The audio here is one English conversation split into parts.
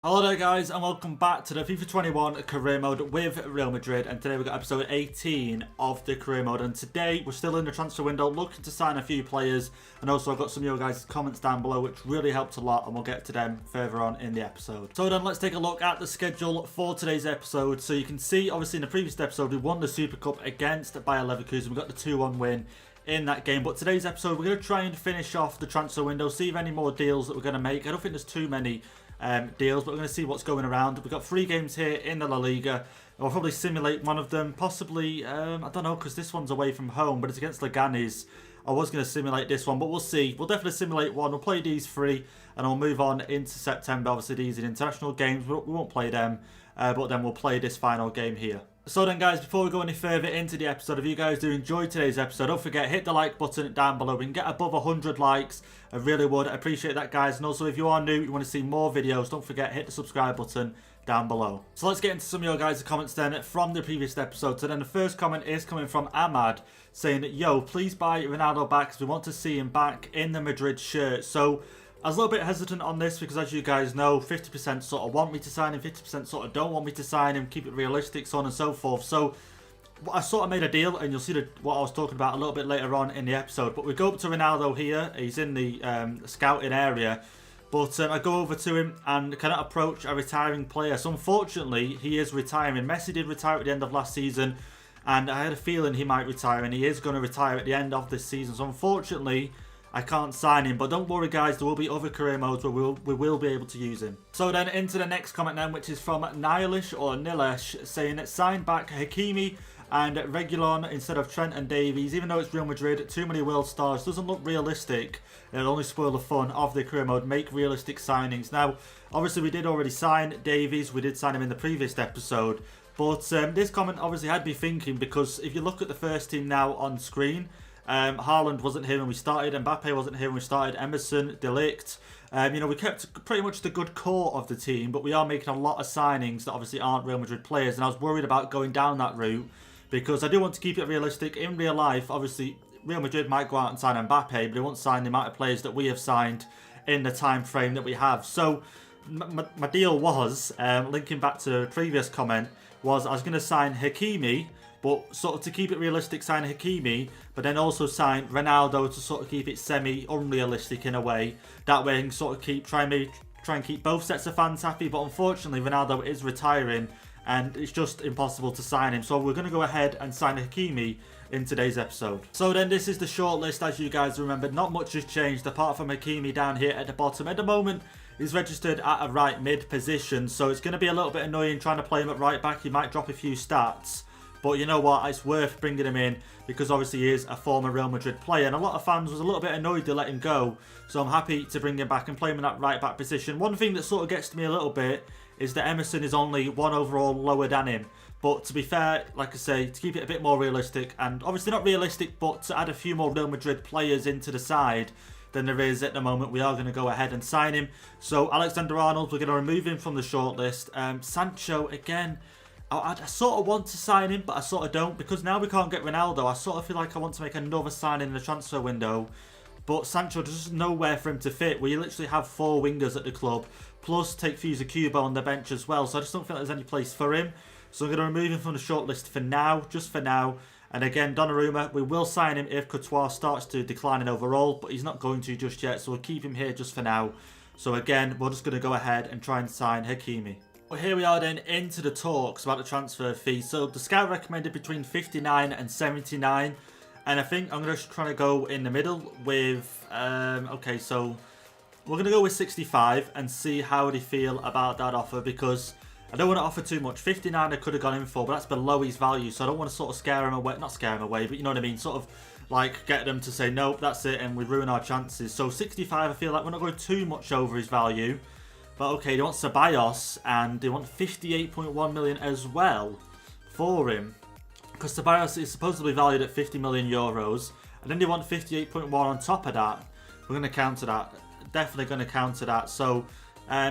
Hello there guys and welcome back to the FIFA 21 career mode with Real Madrid, and today we've got episode 18 of the career mode, and today we're still in the transfer window looking to sign a few players, and also I've got some of your guys' comments down below which really helped a lot, and we'll get to them further on in the episode. So then let's take a look at the schedule for today's episode. So you can see obviously in the previous episode we won the Super Cup against Bayer Leverkusen, we got the 2-1 win in that game, but today's episode we're going to try and finish off the transfer window, see if any more deals that we're going to make. I don't think there's too many deals, but we're going to see what's going around. We've got 3 games here in the La Liga. We'll probably simulate one of them, possibly, I don't know, because this one's away from home, but it's against Leganes. I was going to simulate this one, but we'll see. We'll definitely simulate one. We'll play these 3, and I'll move on into September. Obviously, these are international games. We won't play them, but then we'll play this final game here. So then guys, before we go any further into the episode, if you guys do enjoy today's episode, don't forget, hit the like button down below. We can get above 100 likes. I really would appreciate that, guys. And also, if you are new, you want to see more videos, don't forget, hit the subscribe button down below. So let's get into some of your guys' comments then from the previous episode. So then the first comment is coming from Ahmad, saying, yo, please buy Ronaldo back because we want to see him back in the Madrid shirt. So I was a little bit hesitant on this because, as you guys know, 50% sort of want me to sign him, 50% sort of don't want me to sign him, keep it realistic, so on and so forth. So I sort of made a deal, and you'll see what I was talking about a little bit later on in the episode. But we go up to Ronaldo here. He's in the scouting area. But I go over to him and cannot approach a retiring player. So unfortunately, he is retiring. Messi did retire at the end of last season, and I had a feeling he might retire, and he is going to retire at the end of this season. So unfortunately, I can't sign him, but don't worry guys, there will be other career modes where we will be able to use him. So then into the next comment then, which is from Nihilish or Nilesh, saying sign back Hakimi and Reguilon instead of Trent and Davies. Even though it's Real Madrid, too many world stars, doesn't look realistic. It'll only spoil the fun of the career mode. Make realistic signings. Now, obviously we did already sign Davies, we did sign him in the previous episode, but this comment obviously had me thinking, because if you look at the first team now on screen, Haaland wasn't here when we started, Mbappe wasn't here when we started, Emerson, De Ligt. You know, we kept pretty much the good core of the team, but we are making a lot of signings that obviously aren't Real Madrid players, and I was worried about going down that route because I do want to keep it realistic. In real life, obviously, Real Madrid might go out and sign Mbappe, but they won't sign the amount of players that we have signed in the time frame that we have. So my deal was, linking back to the previous comment, was I was going to sign Hakimi, but sort of to keep it realistic, sign Hakimi, but then also sign Ronaldo to sort of keep it semi-unrealistic in a way. That way I can sort of try and keep both sets of fans happy, but unfortunately Ronaldo is retiring and it's just impossible to sign him. So we're going to go ahead and sign Hakimi in today's episode. So then this is the shortlist, as you guys remember. Not much has changed apart from Hakimi down here at the bottom. At the moment, he's registered at a right mid position, so it's going to be a little bit annoying trying to play him at right back. He might drop a few stats. But you know what, it's worth bringing him in because obviously he is a former Real Madrid player, and a lot of fans was a little bit annoyed to let him go. So I'm happy to bring him back and play him in that right back position. One thing that sort of gets to me a little bit is that Emerson is only 1 overall lower than him. But to be fair, like I say, to keep it a bit more realistic, and obviously not realistic, but to add a few more Real Madrid players into the side than there is at the moment, we are going to go ahead and sign him. So Alexander-Arnold, we're going to remove him from the shortlist. Sancho, again, I sort of want to sign him, but I sort of don't, because now we can't get Ronaldo. I sort of feel like I want to make another signing in the transfer window, but Sancho, there's just nowhere for him to fit. We literally have 4 wingers at the club, plus take Fusa Cubo on the bench as well, so I just don't think there's any place for him. So I'm going to remove him from the shortlist for now, just for now. And again, Donnarumma, we will sign him if Courtois starts to decline in overall, but he's not going to just yet, so we'll keep him here just for now. So again, we're just going to go ahead and try and sign Hakimi. Well, here we are then into the talks about the transfer fee. So the scout recommended between 59 and 79, and I think I'm going to try to go in the middle with, okay, so we're going to go with 65 and see how they feel about that offer, because I don't want to offer too much. 59 I could have gone in for, but that's below his value, so I don't want to sort of scare him away, not scare him away, but you know what I mean, sort of like get them to say, nope, that's it, and we ruin our chances. So 65, I feel like we're not going too much over his value. But okay, they want Ceballos, and they want 58.1 million as well for him, because Ceballos is supposedly valued at 50 million euros, and then they want 58.1 on top of that. We're going to counter that. Definitely going to counter that. So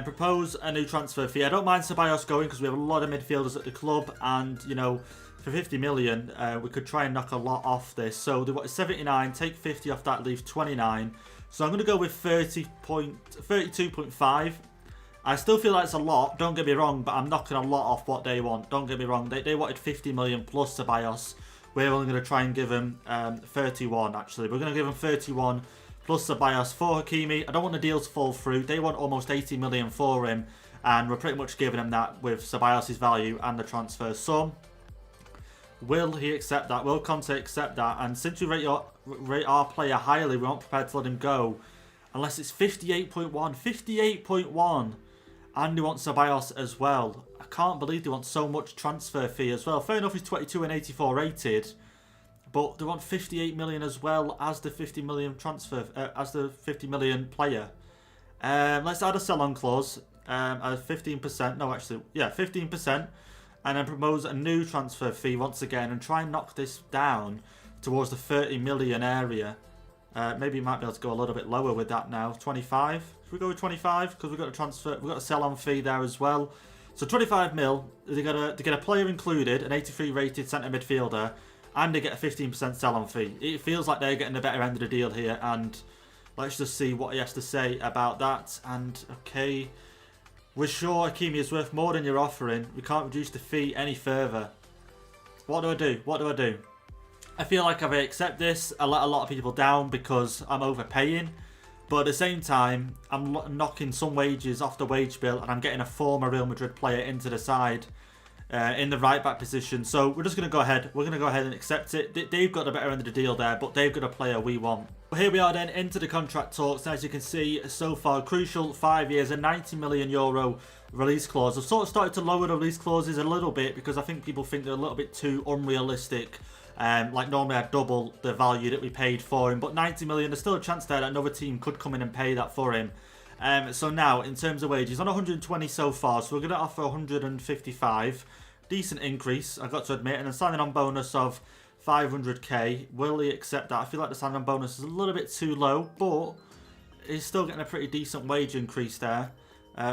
propose a new transfer fee. I don't mind Ceballos going because we have a lot of midfielders at the club, and you know, for 50 million, we could try and knock a lot off this. So they want 79, take 50 off that, leave 29. So I'm going to go with 32.5. I still feel like it's a lot, don't get me wrong, but I'm knocking a lot off what they want. Don't get me wrong, they wanted 50 million plus Ceballos. We're only going to try and give him 31, actually. We're going to give him 31 plus Ceballos for Hakimi. I don't want the deal to fall through. They want almost 80 million for him, and we're pretty much giving him that with Ceballos' value and the transfer sum. Will he accept that? Will Conte accept that? And since we rate our player highly, we aren't prepared to let him go. Unless it's 58.1. 58.1. And he wants Ceballos as well. I can't believe they want so much transfer fee as well. Fair enough, he's 22 and 84 rated. But they want 58 million as well as the 50 million transfer, as the 50 million player. Let's add a sell-on clause. 15%. No, actually, yeah, 15%. And then propose a new transfer fee once again and try and knock this down towards the 30 million area. Maybe you might be able to go a little bit lower with that now. 25. Should we go with 25? Because we've got a transfer, we've got a sell-on fee there as well. So 25 mil. They get a player included, an 83 rated centre midfielder, and they get a 15% sell-on fee. It feels like they're getting the better end of the deal here, and let's just see what he has to say about that. And okay, we're sure Hakimi is worth more than you're offering. We can't reduce the fee any further. What do I do? What do I do? I feel like if I accept this, I let a lot of people down because I'm overpaying. But at the same time, I'm knocking some wages off the wage bill and I'm getting a former Real Madrid player into the side in the right back position. So we're just going to go ahead. We're going to go ahead and accept it. They've got the better end of the deal there, but they've got a player we want. Well, here we are then into the contract talks. As you can see, so far, crucial 5 years, a €90 million release clause. I've sort of started to lower the release clauses a little bit because I think people think they're a little bit too unrealistic. Like normally I'd double the value that we paid for him, but 90 million, there's still a chance there that another team could come in and pay that for him. So now, in terms of wages, on 120 so far, so we're going to offer 155. Decent increase, I've got to admit, and a signing on bonus of 500k. Will he accept that? I feel like the signing on bonus is a little bit too low, but he's still getting a pretty decent wage increase there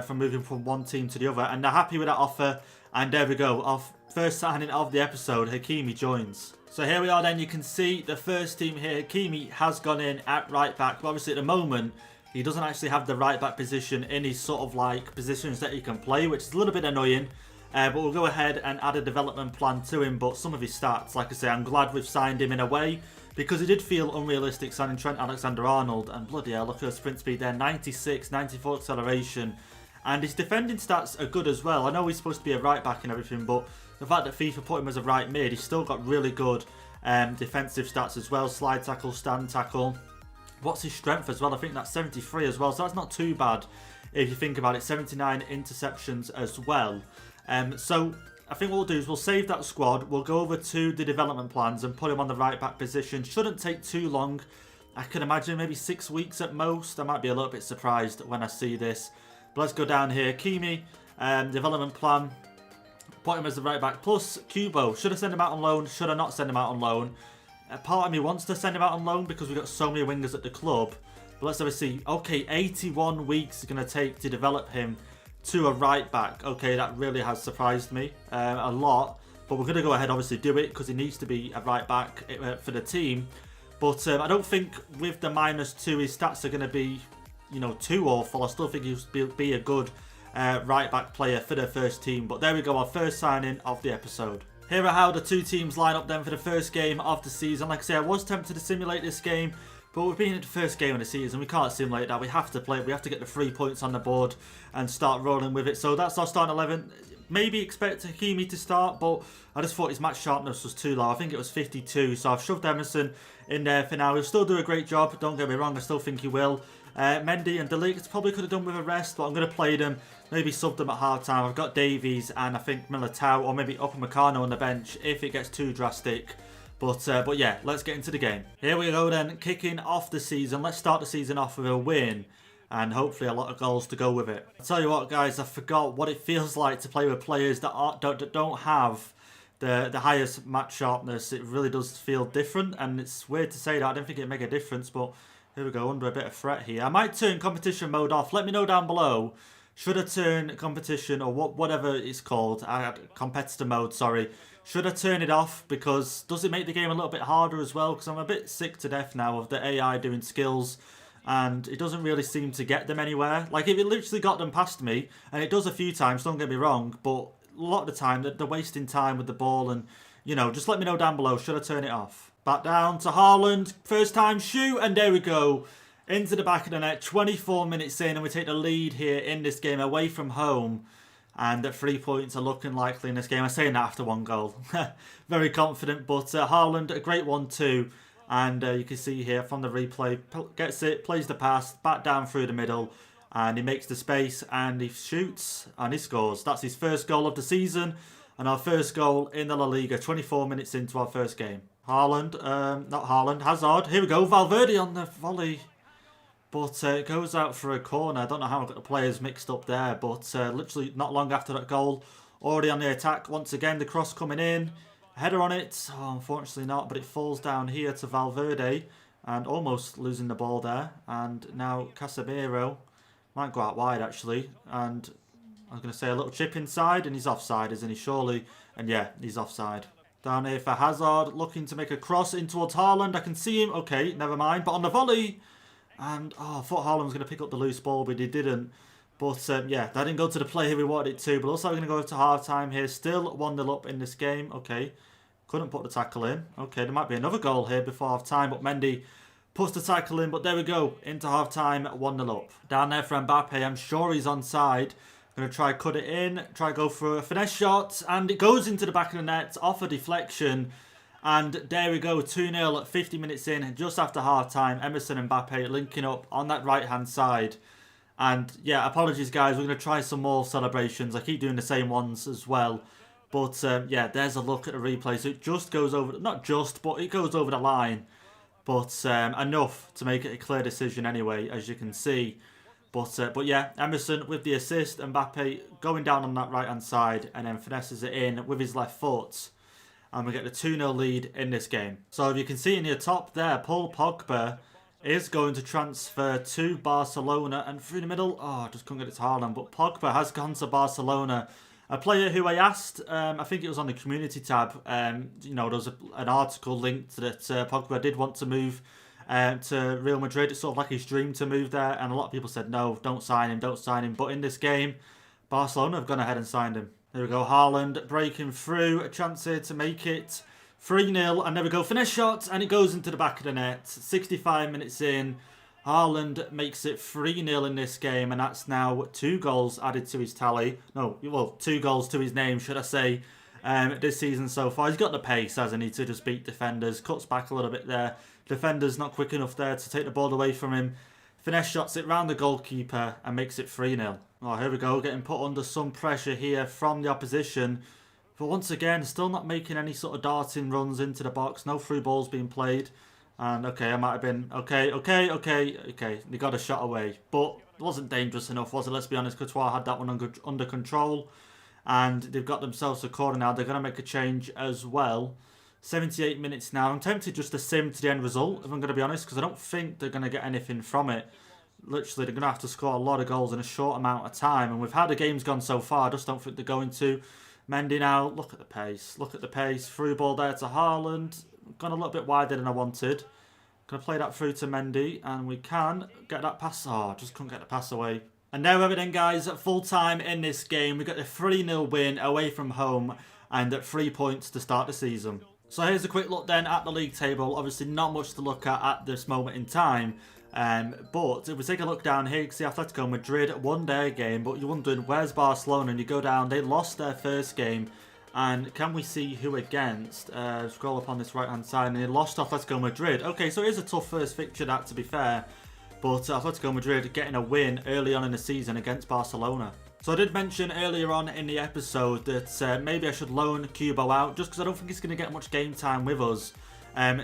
from moving from one team to the other. And they're happy with that offer, and there we go. Our first signing of the episode, Hakimi joins. So here we are then, you can see the first team here. Hakimi has gone in at right back, but obviously at the moment, he doesn't actually have the right back position in his sort of like positions that he can play, which is a little bit annoying. But we'll go ahead and add a development plan to him. But some of his stats, like I say, I'm glad we've signed him in a way, because it did feel unrealistic signing Trent Alexander-Arnold. And bloody hell, look at the sprint speed there, 96, 94 acceleration. And his defending stats are good as well. I know he's supposed to be a right back and everything, but the fact that FIFA put him as a right mid, he's still got really good defensive stats as well. Slide tackle, stand tackle. What's his strength as well? I think that's 73 as well, so that's not too bad if you think about it. 79 interceptions as well. So I think what we'll do is we'll save that squad. We'll go over to the development plans and put him on the right back position. Shouldn't take too long. I can imagine maybe 6 weeks at most. I might be a little bit surprised when I see this. But let's go down here. Hakimi, development plan. Put him as the right back. Plus Kubo. Should I send him out on loan? Should I not send him out on loan? Part of me wants to send him out on loan because we've got so many wingers at the club. But let's have a see. Okay, 81 weeks is going to take to develop him to a right back. Okay, that really has surprised me a lot. But we're going to go ahead, obviously, do it because he needs to be a right back for the team. But I don't think with the -2, his stats are going to be, you know, too awful. I still think he'll be a good right back player for the first team. But there we go, our first signing of the episode. Here are how the two teams line up then for the first game of the season. Like I say, I was tempted to simulate this game, but we've been at the first game of the season. We can't simulate that. We have to play it. We have to get the 3 points on the board and start rolling with it. So that's our starting 11. Maybe expect Hakimi to start, but I just thought his match sharpness was too low. I think it was 52, so I've shoved Emerson in there for now. He'll still do a great job. Don't get me wrong. I still think he will. Mendy and De Ligt probably could have done with a rest, but I'm going to play them. Maybe sub them at half time. I've got Davies and I think Militao, or maybe Upamecano on the bench if it gets too drastic. But yeah, let's get into the game. Here we go then, kicking off the season. Let's start the season off with a win and hopefully a lot of goals to go with it. I'll tell you what, guys, I forgot what it feels like to play with players that don't have the highest match sharpness. It really does feel different, and it's weird to say that. I don't think it'd make a difference, but here we go, under a bit of threat here. I might turn competition mode off. Let me know down below. Should I turn competition or whatever it's called? I had competitor mode, sorry. Should I turn it off? Because does it make the game a little bit harder as well? Because I'm a bit sick to death now of the AI doing skills and it doesn't really seem to get them anywhere. Like, if it literally got them past me, and it does a few times, don't get me wrong, but a lot of the time they're wasting time with the ball, and, you know, just let me know down below, should I turn it off? Back down to Haaland, first time shoot, and there we go. Into the back of the net, 24 minutes in, and we take the lead here in this game away from home. And 3 points are looking likely in this game. I'm saying that after 1 goal. Very confident, but Haaland, a great one too. And you can see here from the replay, gets it, plays the pass, back down through the middle, and he makes the space, and he shoots, and he scores. That's his first goal of the season, and our first goal in the La Liga, 24 minutes into our first game. Haaland, not Haaland, Hazard. Here we go, Valverde on the volley. But it goes out for a corner. I don't know how I got the players mixed up there, but literally not long after that goal, already on the attack. Once again, the cross coming in. Header on it. Oh, unfortunately not, but it falls down here to Valverde, and almost losing the ball there. And now Casemiro might go out wide, actually. And I'm going to say a little chip inside, and he's offside, isn't he? Surely. And yeah, he's offside. Down here for Hazard, looking to make a cross in towards Haaland. I can see him. Okay, never mind. But on the volley. And, oh, I thought Haaland was going to pick up the loose ball, but he didn't. But, yeah, that didn't go to the player we wanted it to. But also we're going to go to half-time here. Still 1-0 up in this game. Okay. Couldn't put the tackle in. Okay, there might be another goal here before half-time. But Mendy puts the tackle in. But there we go. Into half-time, 1-0 up. Down there for Mbappe. I'm sure he's onside. Going to try cut it in. Try go for a finesse shot. And it goes into the back of the net. Off a deflection. And there we go, 2-0 at 50 minutes in, just after half-time. Emerson and Mbappe linking up on that right-hand side. And, yeah, apologies, guys. We're going to try some more celebrations. I keep doing the same ones as well. But, yeah, there's a look at the replay. So it just goes over, not just, but it goes over the line. But enough to make it a clear decision anyway, as you can see. But yeah, Emerson with the assist. Mbappe going down on that right-hand side and then finesses it in with his left foot. And we get the 2-0 lead in this game. So if you can see in your top there, Paul Pogba is going to transfer to Barcelona. And through the middle, oh, just couldn't get it to Haaland. But Pogba has gone to Barcelona. A player who I asked, I think it was on the community tab, you know, there was an article linked that Pogba did want to move to Real Madrid. It's sort of like his dream to move there. And a lot of people said, no, don't sign him, don't sign him. But in this game, Barcelona have gone ahead and signed him. There we go, Haaland breaking through, a chance here to make it 3-0, and there we go, finesse shot, and it goes into the back of the net. 65 minutes in, Haaland makes it 3-0 in this game, and that's now 2 goals added to his tally. No, well, 2 goals to his name, should I say, this season so far. He's got the pace, hasn't he, to just beat defenders. Cuts back a little bit there. Defender's not quick enough there to take the ball away from him. Finesse shots it round the goalkeeper and makes it 3-0. Oh, here we go, getting put under some pressure here from the opposition. But once again, still not making any sort of darting runs into the box. No through balls being played. And, okay, I might have been... Okay. They got a shot away. But it wasn't dangerous enough, was it? Let's be honest, Courtois had that one under control. And they've got themselves a corner now. They're going to make a change as well. 78 minutes now. I'm tempted just to sim to the end result, if I'm going to be honest, because I don't think they're going to get anything from it. Literally, they're going to have to score a lot of goals in a short amount of time. And with how the game's gone so far, I just don't think they're going to. Mendy now, look at the pace. Look at the pace. Through ball there to Haaland. Gone a little bit wider than I wanted. Going to play that through to Mendy. And we can get that pass. Oh, just couldn't get the pass away. And now everything, guys, at full time in this game. We got the 3-0 win away from home. And at 3 points to start the season. So here's a quick look then at the league table. Obviously not much to look at this moment in time. But if we take a look down here, you can see Atletico Madrid won their game, but you're wondering, where's Barcelona? And you go down, they lost their first game. And can we see who against? Scroll up on this right-hand side, and they lost to Atletico Madrid. Okay, so it is a tough first fixture, that, to be fair. But Atletico Madrid getting a win early on in the season against Barcelona. So I did mention earlier on in the episode that maybe I should loan Kubo out, just because I don't think he's going to get much game time with us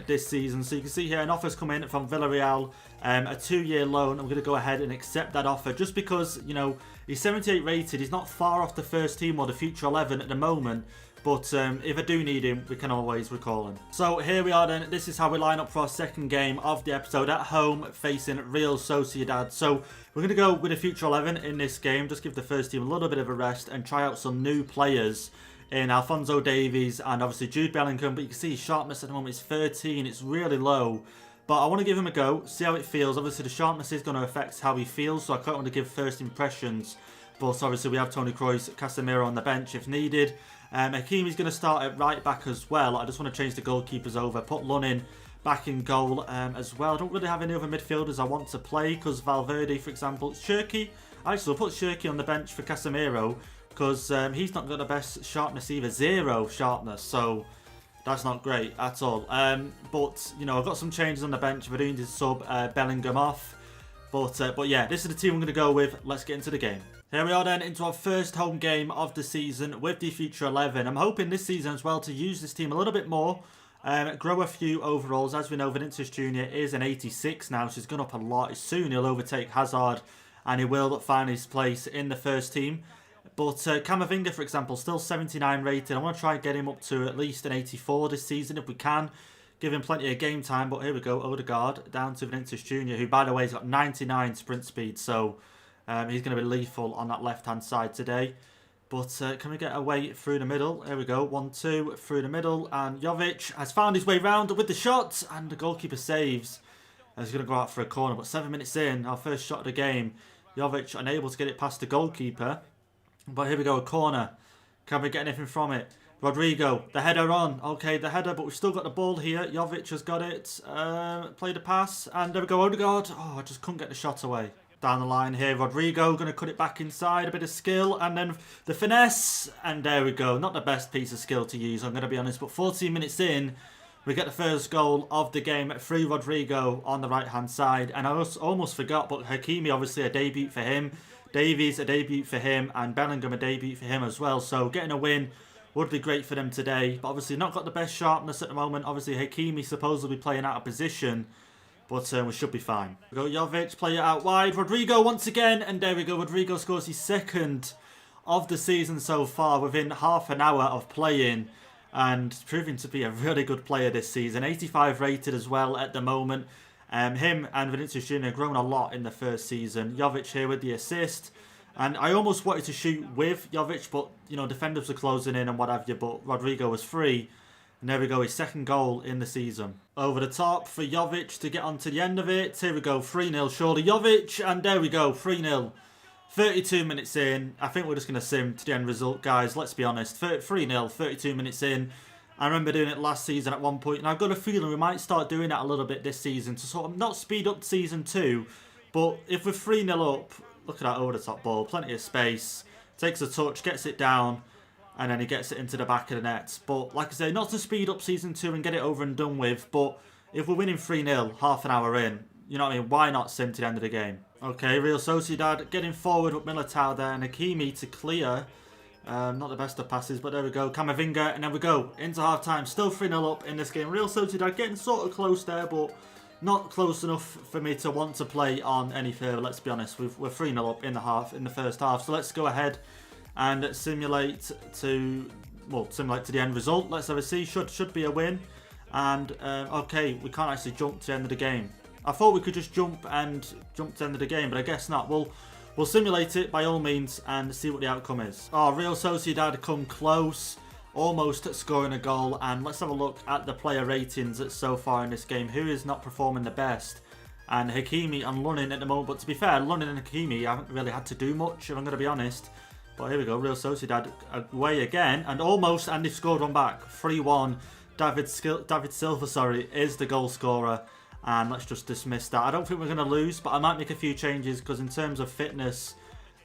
this season. So you can see here an offer's come in from Villarreal, a 2-year loan. I'm going to go ahead and accept that offer just because, you know, he's 78 rated. He's not far off the first team or the future 11 at the moment. But if I do need him, we can always recall him. So here we are then. This is how we line up for our second game of the episode at home facing Real Sociedad. So we're going to go with a future 11 in this game. Just give the first team a little bit of a rest and try out some new players in Alphonso Davies and obviously Jude Bellingham. But you can see his sharpness at the moment is 13. It's really low. But I want to give him a go, see how it feels. Obviously, the sharpness is going to affect how he feels, so I can't want to give first impressions. But obviously, we have Toni Kroos, Casemiro on the bench if needed. Hakimi's going to start at right back as well. I just want to change the goalkeepers over, put Lunin back in goal as well. I don't really have any other midfielders I want to play because Valverde, for example, Shirky. Actually, I'll put Shirky on the bench for Casemiro because he's not got the best sharpness either. 0 sharpness, so that's not great at all. But, you know, I've got some changes on the bench. We're doing to sub Bellingham off. But yeah, this is the team I'm going to go with. Let's get into the game. Here we are then into our first home game of the season with the Future 11. I'm hoping this season as well to use this team a little bit more. Grow a few overalls. As we know, Vinicius Jr. is an 86 now, so he's gone up a lot. Soon he'll overtake Hazard and he will find his place in the first team. But Camavinga, for example, still 79 rated. I want to try and get him up to at least an 84 this season if we can. Give him plenty of game time. But here we go, Odegaard down to Vinicius Jr., who, by the way, has got 99 sprint speed. So he's going to be lethal on that left-hand side today. But can we get away through the middle? Here we go. 1-2 through the middle. And Jovic has found his way round with the shot. And the goalkeeper saves. He's going to go out for a corner. But 7 minutes in, our first shot of the game. Jovic unable to get it past the goalkeeper. But here we go, a corner. Can we get anything from it? Rodrigo, the header on. Okay, the header, but we've still got the ball here. Jovic has got it. Played a pass. And there we go, Odegaard. Oh, I just couldn't get the shot away. Down the line here, Rodrigo going to cut it back inside, a bit of skill, and then the finesse, and there we go. Not the best piece of skill to use, I'm going to be honest, but 14 minutes in, we get the first goal of the game through Rodrigo on the right-hand side, and I almost forgot, but Hakimi, obviously a debut for him, Davies a debut for him, and Bellingham a debut for him as well, so getting a win would be great for them today, but obviously not got the best sharpness at the moment. Obviously Hakimi supposedly playing out of position, but we should be fine. We go Jovic, play it out wide. Rodrigo once again, and there we go. Rodrigo scores his second of the season so far within half an hour of playing, and proving to be a really good player this season. 85 rated as well at the moment. Him and Vinicius Jr. have grown a lot in the first season. Jovic here with the assist. And I almost wanted to shoot with Jovic, but, you know, defenders were closing in and what have you, but Rodrigo was free. And there we go, his second goal in the season. Over the top for Jovic to get on to the end of it. Here we go, 3-0 surely. Jovic, and there we go, 3-0. 32 minutes in. I think we're just going to sim to the end result, guys. Let's be honest. 3-0, 32 minutes in. I remember doing it last season at one point, and I've got a feeling we might start doing that a little bit this season to sort of not speed up season 2, but if we're 3-0 up, look at that over the top ball, plenty of space, takes a touch, gets it down, and then he gets it into the back of the net. But like I say, not to speed up season 2 and get it over and done with, but if we're winning 3-0 half an hour in, you know what I mean, why not sim to the end of the game? Okay, Real Sociedad getting forward with Militao there, and Hakimi to clear. Not the best of passes, but there we go. Camavinga, and then we go into half-time. Still 3-0 up in this game. Real Sociedad getting sort of close there, but not close enough for me to want to play on any further, let's be honest. We're 3-0 up in the first half. So let's go ahead and simulate to the end result. Let's have a see. Should be a win. And, okay, we can't actually jump to the end of the game. I thought we could just jump to the end of the game, but I guess not. We'll simulate it by all means and see what the outcome is. Oh, Real Sociedad come close, almost scoring a goal. And let's have a look at the player ratings so far in this game. Who is not performing the best? And Hakimi and Lunin at the moment. But to be fair, Lunin and Hakimi haven't really had to do much, if I'm going to be honest. But here we go, Real Sociedad away again. And they've scored one back. 3-1. David Silva, is the goal scorer. And let's just dismiss that. I don't think we're going to lose, but I might make a few changes because in terms of fitness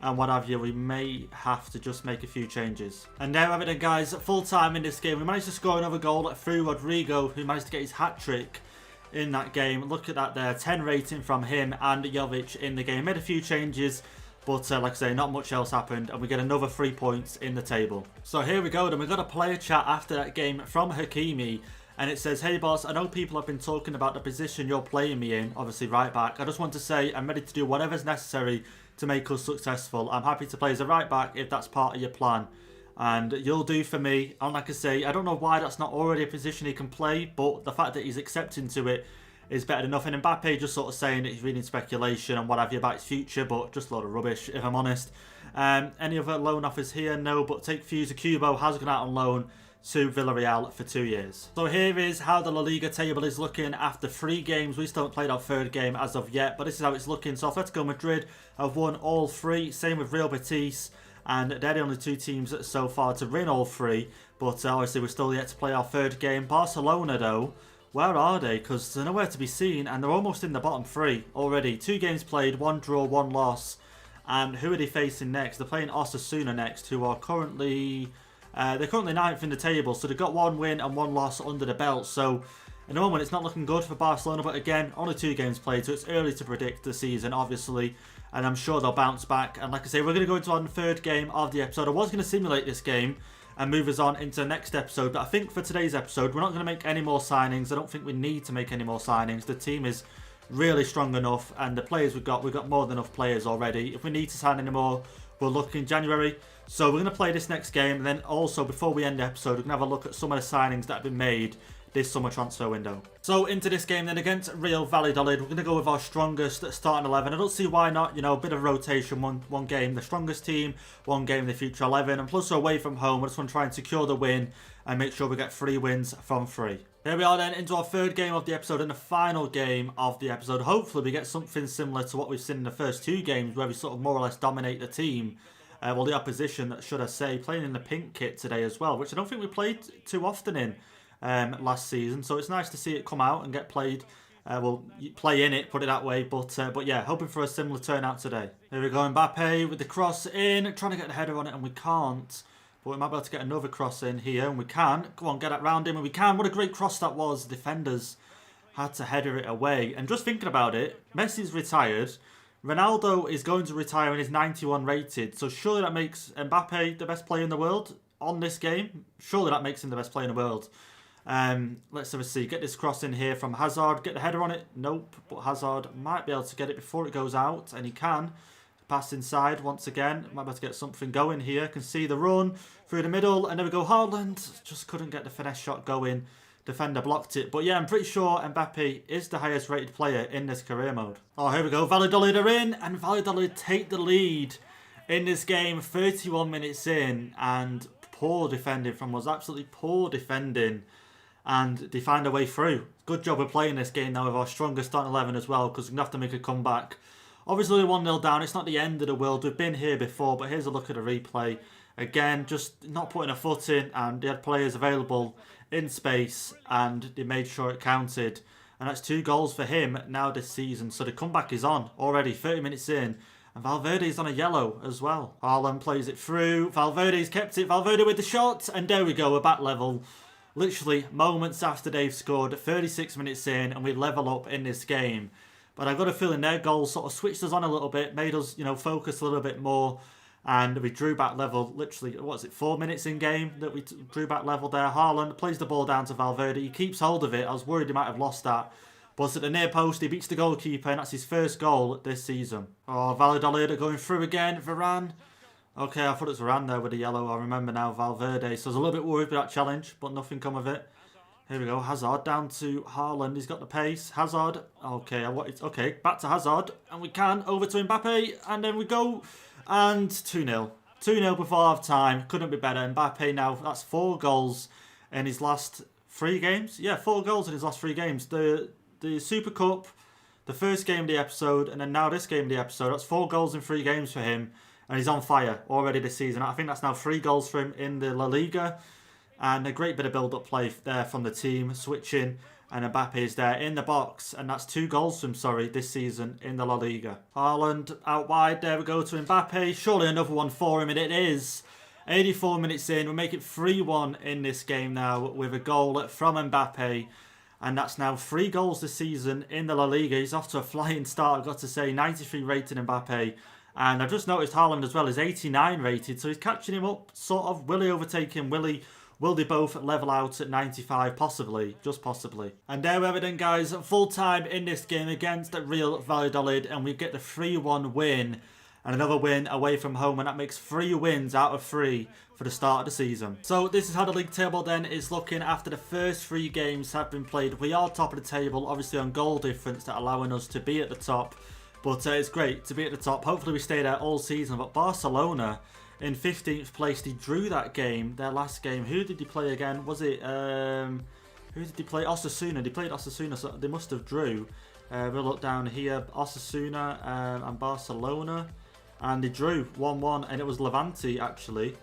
and what have you, we may have to just make a few changes. And there we have it then, guys. Full time in this game. We managed to score another goal through Rodrigo, who managed to get his hat-trick in that game. Look at that there. 10 rating from him and Jovic in the game. Made a few changes, but like I say, not much else happened. And we get another 3 points in the table. So here we go. Then we got a player chat after that game from Hakimi. And it says, hey boss, I know people have been talking about the position you're playing me in, obviously right back. I just want to say I'm ready to do whatever's necessary to make us successful. I'm happy to play as a right back if that's part of your plan. And you'll do for me. And like I say, I don't know why that's not already a position he can play, but the fact that he's accepting to it is better than nothing. And Mbappe just sort of saying that he's reading speculation and what have you about his future, but just a lot of rubbish, if I'm honest. Any other loan offers here? No, but take Fuser Kubo has gone out on loan to Villarreal for 2 years. So here is how the La Liga table is looking after 3 games. We still haven't played our 3rd game as of yet, but this is how it's looking. So Atletico Madrid have won all 3, same with Real Betis, and they're the only 2 teams so far to win all 3, but obviously we're still yet to play our 3rd game. Barcelona though, where are they? Because they're nowhere to be seen, and they're almost in the bottom 3 already. 2 games played, 1 draw, 1 loss. And who are they facing next? They're playing Osasuna next, who are currently... they're currently 9th in the table, so they've got 1 win and 1 loss under the belt. So, at the moment, it's not looking good for Barcelona. But again, only 2 games played, so it's early to predict the season, obviously. And I'm sure they'll bounce back. And like I say, we're going to go into our 3rd game of the episode. I was going to simulate this game and move us on into the next episode. But I think for today's episode, we're not going to make any more signings. I don't think we need to make any more signings. The team is really strong enough, and the players we've got more than enough players already. If we need to sign any more, we'll look in January. So we're going to play this next game, and then also before we end the episode, we're going to have a look at some of the signings that have been made this summer transfer window. So into this game then against Real Valladolid, we're going to go with our strongest starting 11. I don't see why not, you know, a bit of rotation, one game the strongest team, 1 game the future 11, and plus we're away from home. I just want to try and secure the win and make sure we get 3 wins from 3. Here we are then into our 3rd game of the episode and the final game of the episode. Hopefully we get something similar to what we've seen in the first 2 games where we sort of more or less dominate the team. Well, the opposition, should I say, playing in the pink kit today as well, which I don't think we played too often in last season. So it's nice to see it come out and get played. Well, play in it, put it that way. But yeah, hoping for a similar turnout today. Here we go, Mbappe with the cross in, trying to get the header on it, and we can't. But we might be able to get another cross in here, and we can. Go on, get it round him, and we can. What a great cross that was. Defenders had to header it away. And just thinking about it, Messi's retired. Ronaldo is going to retire and is 91 rated. So surely that makes Mbappe the best player in the world on this game. Surely that makes him the best player in the world. Let's have a see. Get this cross in here from Hazard. Get the header on it. Nope. But Hazard might be able to get it before it goes out. And he can. Pass inside once again. Might be able to get something going here. Can see the run through the middle. And there we go. Haaland just couldn't get the finesse shot going. Defender blocked it. But yeah, I'm pretty sure Mbappe is the highest rated player in this career mode. Oh, here we go. Valladolid are in. And Valladolid take the lead in this game. 31 minutes in. And poor defending from us. Absolutely poor defending. And they find a way through. Good job of playing this game now with our strongest starting 11 as well. Because we're going to have to make a comeback. Obviously, 1-0 down. It's not the end of the world. We've been here before. But here's a look at the replay. Again, just not putting a foot in. And they had players available in space, and they made sure it counted. And that's 2 goals for him now this season. So the comeback is on already, 30 minutes in. And Valverde's on a yellow as well. Haaland plays it through. Valverde's kept it. Valverde with the shot. And there we go, we're back level. Literally moments after they've scored, 36 minutes in, and we level up in this game. But I've got a feeling their goals sort of switched us on a little bit, made us, you know, focus a little bit more. And we drew back level, literally, what was it, 4 minutes in game that we drew back level there. Haaland plays the ball down to Valverde. He keeps hold of it. I was worried he might have lost that. But at the near post, he beats the goalkeeper, and that's his first goal this season. Oh, Valladolid are going through again. Varane. Okay, I thought it was Varane there with the yellow. I remember now, Valverde. So I was a little bit worried with that challenge, but nothing come of it. Here we go. Hazard down to Haaland. He's got the pace. Hazard. Okay, okay, back to Hazard. And we can. Over to Mbappe. And then we go. And 2-0. 2-0 before half-time. Couldn't be better. Mbappe now, that's 4 goals in his last 3 games. Yeah, 4 goals in his last 3 games. The Super Cup, the first game of the episode, and then now this game of the episode. That's 4 goals in 3 games for him. And he's on fire already this season. I think that's now 3 goals for him in the La Liga. And a great bit of build-up play there from the team. Switching. And Mbappe is there in the box. And that's 2 goals from him, this season in the La Liga. Haaland out wide. There we go to Mbappe. Surely another one for him. And it is. 84 minutes in. We'll make it 3-1 in this game now with a goal from Mbappe. And that's now 3 goals this season in the La Liga. He's off to a flying start, I've got to say. 93 rated Mbappe. And I've just noticed Haaland as well is 89 rated. So he's catching him up, sort of. Will he overtake him? Will they both level out at 95? Possibly. Just possibly. And there we have it then, guys. Full time in this game against Real Valladolid. And we get the 3-1 win. And another win away from home. And that makes 3 wins out of 3 for the start of the season. So this is how the league table then is looking after the first 3 games have been played. We are top of the table. Obviously on goal difference, that allowing us to be at the top. But it's great to be at the top. Hopefully we stay there all season. But Barcelona in 15th place. They drew that game, their last game. Who did they play again? Was it, who did they play? Osasuna. They played Osasuna, so they must have drew. We'll look down here. Osasuna and Barcelona. And they drew 1-1, and it was Levante, actually.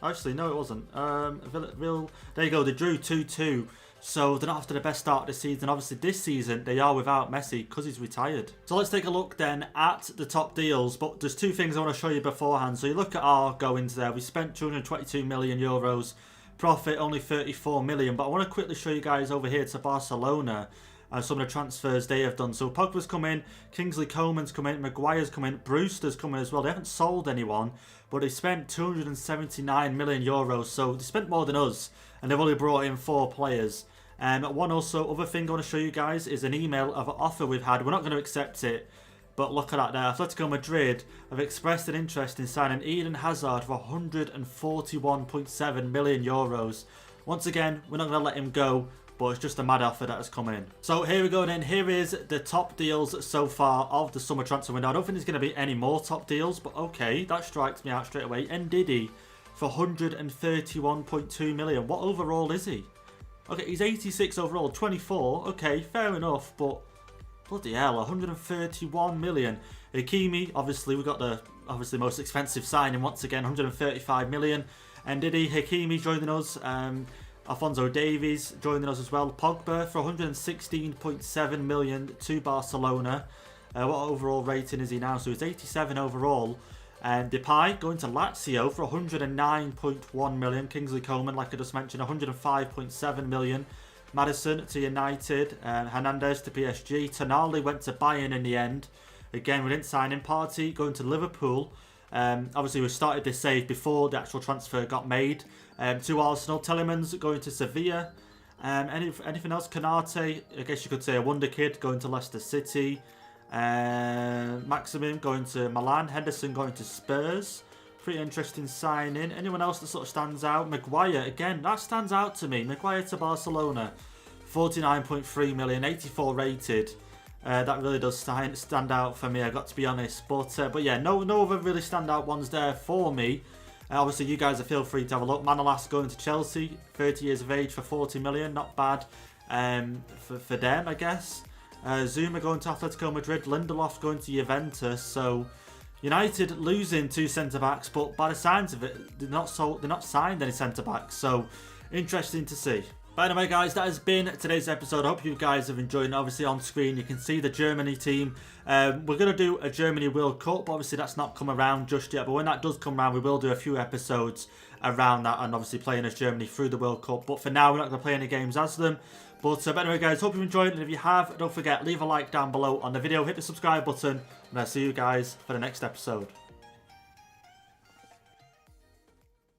Actually, no, it wasn't. There you go, they drew 2-2. So they're not after the best start of the season. Obviously, this season, they are without Messi because he's retired. So let's take a look then at the top deals. But there's two things I want to show you beforehand. So you look at our goings there. We spent 222 million euros. Profit only 34 million. But I want to quickly show you guys over here to Barcelona. Some of the transfers they have done. So Pogba's come in, Kingsley Coman's come in, Maguire's come in, Brewster's come in as well. They haven't sold anyone, but they spent 279 million euros. So they spent more than us, and they've only brought in 4 players. One also, other thing I want to show you guys is an email of an offer we've had. We're not going to accept it, but look at that there. Atletico Madrid have expressed an interest in signing Eden Hazard for 141.7 million euros. Once again, we're not going to let him go, but it's just a mad offer that has come in. So here we go then. Here is the top deals so far of the summer transfer window. I don't think there's going to be any more top deals, but okay, that strikes me out straight away. Ndidi for 131.2 million. What overall is he? Okay, he's 86 overall, 24. Okay, fair enough, but bloody hell, 131 million. HAKIMI, obviously, we got the most expensive signing once again, 135 million. Ndidi, HAKIMI joining us. Alphonso Davies joining us as well. Pogba for 116.7 million to Barcelona. What overall rating is he now? So he's 87 overall. And Depay going to Lazio for 109.1 million. Kingsley Coman, like I just mentioned, 105.7 million. Madison to United. Hernandez to PSG. Tonali went to Bayern in the end. Again, we didn't sign him. Partey going to Liverpool. Obviously, we started this save before the actual transfer got made. To Arsenal. Telemans going to Sevilla. Anything else? Canate, I guess you could say a wonder kid, going to Leicester City. Maximum going to Milan. Henderson going to Spurs. Pretty interesting signing. Anyone else that sort of stands out? Maguire, again, that stands out to me. Maguire to Barcelona. 49.3 million, 84 rated. That really does stand out for me, I got to be honest. But yeah, no other really standout ones there for me. Obviously, you guys feel free to have a look. Manolas going to Chelsea, 30 years of age for 40 million. Not bad for them, I guess. Zuma going to Atletico Madrid. Lindelof going to Juventus. So, United losing 2 centre-backs, but by the signs of it, they're not signed any centre-backs. So, interesting to see. But anyway, guys, that has been today's episode. I hope you guys have enjoyed it. Obviously, on screen, you can see the Germany team. We're going to do a Germany World Cup. But obviously, that's not come around just yet. But when that does come around, we will do a few episodes around that and obviously playing as Germany through the World Cup. But for now, we're not going to play any games as them. But anyway, guys, hope you've enjoyed it. And if you have, don't forget, leave a like down below on the video. Hit the subscribe button. And I'll see you guys for the next episode.